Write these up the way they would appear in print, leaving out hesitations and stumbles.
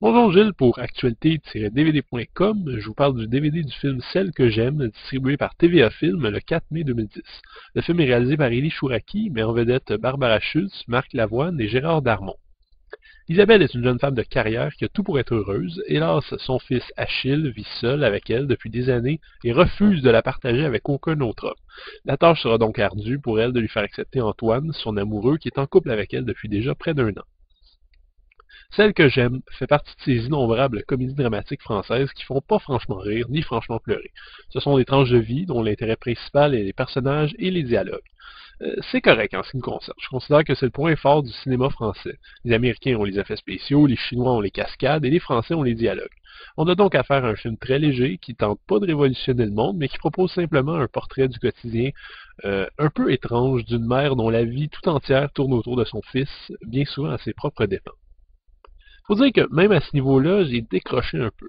Bonjour Gilles pour actualité-dvd.com. Je vous parle du DVD du film Celle que j'aime, distribué par TVA Film le 4 mai 2010. Le film est réalisé par Élie Chouraki, mais en vedette Barbara Schultz, Marc Lavoine et Gérard Darmon. Isabelle est une jeune femme de carrière qui a tout pour être heureuse. Hélas, son fils Achille vit seul avec elle depuis des années et refuse de la partager avec aucun autre homme. La tâche sera donc ardue pour elle de lui faire accepter Antoine, son amoureux, qui est en couple avec elle depuis déjà près d'un an. Celle que j'aime fait partie de ces innombrables comédies dramatiques françaises qui font pas franchement rire ni franchement pleurer. Ce sont des tranches de vie dont l'intérêt principal est les personnages et les dialogues. C'est correct en ce qui me concerne. Je considère que c'est le point fort du cinéma français. Les Américains ont les effets spéciaux, les Chinois ont les cascades et les Français ont les dialogues. On a donc affaire à un film très léger qui tente pas de révolutionner le monde, mais qui propose simplement un portrait du quotidien un peu étrange d'une mère dont la vie tout entière tourne autour de son fils, bien souvent à ses propres dépens. Faut dire que même à ce niveau-là, j'ai décroché un peu.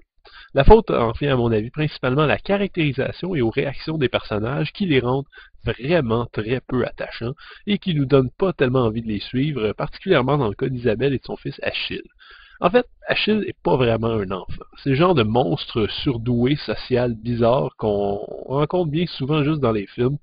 La faute en fait, à mon avis, principalement à la caractérisation et aux réactions des personnages qui les rendent vraiment très peu attachants et qui nous donnent pas tellement envie de les suivre, particulièrement dans le cas d'Isabelle et de son fils Achille. En fait, Achille est pas vraiment un enfant. C'est le genre de monstre surdoué, social, bizarre qu'on rencontre bien souvent juste dans les films.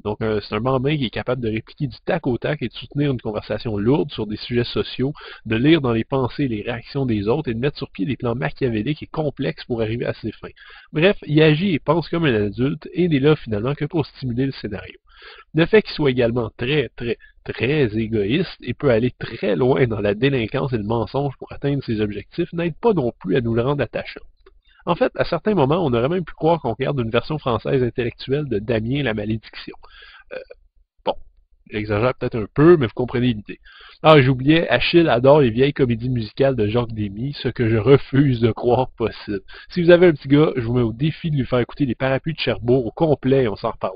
Donc, c'est un bambin qui est capable de répliquer du tac au tac et de soutenir une conversation lourde sur des sujets sociaux, de lire dans les pensées et les réactions des autres et de mettre sur pied des plans machiavéliques et complexes pour arriver à ses fins. Bref, il agit et pense comme un adulte et n'est là finalement que pour stimuler le scénario. Le fait qu'il soit également très égoïste et peut aller très loin dans la délinquance et le mensonge pour atteindre ses objectifs n'aide pas non plus à nous le rendre attachant. En fait, à certains moments, on aurait même pu croire qu'on regarde une version française intellectuelle de Damien la malédiction. Euh, bon, j'exagère peut-être un peu, mais vous comprenez l'idée. Ah, j'oubliais, Achille adore les vieilles comédies musicales de Jacques Demy, ce que je refuse de croire possible. Si vous avez un petit gars, je vous mets au défi de lui faire écouter les parapluies de Cherbourg au complet et on s'en reparle.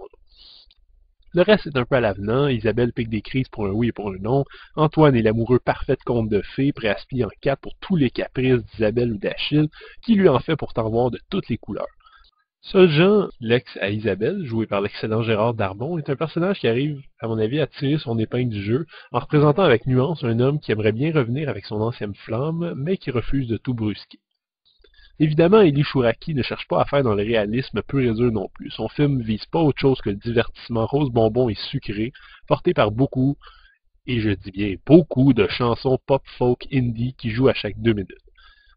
Le reste est un peu à l'avenant. Isabelle pique des crises pour un oui et pour un non. Antoine est l'amoureux parfait de conte de fées, prêt à se plier en quatre pour tous les caprices d'Isabelle ou d'Achille, qui lui en fait pourtant voir de toutes les couleurs. Seul Jean, l'ex à Isabelle, joué par l'excellent Gérard Darmon, est un personnage qui arrive, à mon avis, à tirer son épingle du jeu, en représentant avec nuance un homme qui aimerait bien revenir avec son ancienne flamme, mais qui refuse de tout brusquer. Évidemment, Elie Chouraki ne cherche pas à faire dans le réalisme pur et dur non plus. Son film vise pas autre chose que le divertissement rose bonbon et sucré, porté par beaucoup, et je dis bien beaucoup, de chansons pop folk indie qui jouent à chaque 2 minutes.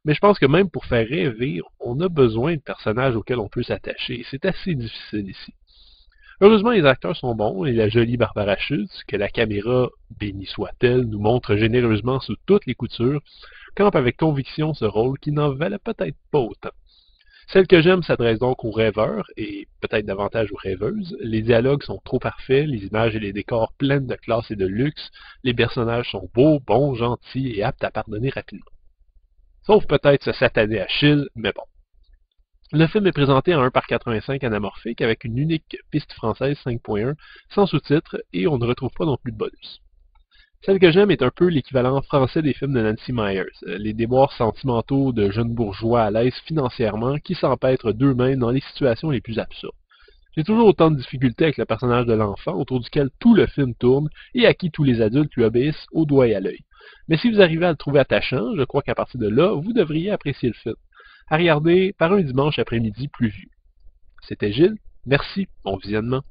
Mais je pense que même pour faire rêver, on a besoin de personnages auxquels on peut s'attacher, et c'est assez difficile ici. Heureusement, les acteurs sont bons, et la jolie Barbara Schultz, que la caméra, bénie soit-elle, nous montre généreusement sous toutes les coutures, campe avec conviction ce rôle qui n'en valait peut-être pas autant. Celle que j'aime s'adresse donc aux rêveurs, et peut-être davantage aux rêveuses. Les dialogues sont trop parfaits, les images et les décors pleines de classe et de luxe, les personnages sont beaux, bons, gentils et aptes à pardonner rapidement. Sauf peut-être ce satané Achille, mais bon. Le film est présenté en 1:85 anamorphique avec une unique piste française 5.1, sans sous-titres, et on ne retrouve pas non plus de bonus. Celle que j'aime est un peu l'équivalent français des films de Nancy Myers, les déboires sentimentaux de jeunes bourgeois à l'aise financièrement qui s'empêtrent d'eux-mêmes dans les situations les plus absurdes. J'ai toujours autant de difficultés avec le personnage de l'enfant autour duquel tout le film tourne et à qui tous les adultes lui obéissent au doigt et à l'œil. Mais si vous arrivez à le trouver attachant, je crois qu'à partir de là, vous devriez apprécier le film. À regarder par un dimanche après-midi pluvieux. C'était Gilles, merci, bon visionnement.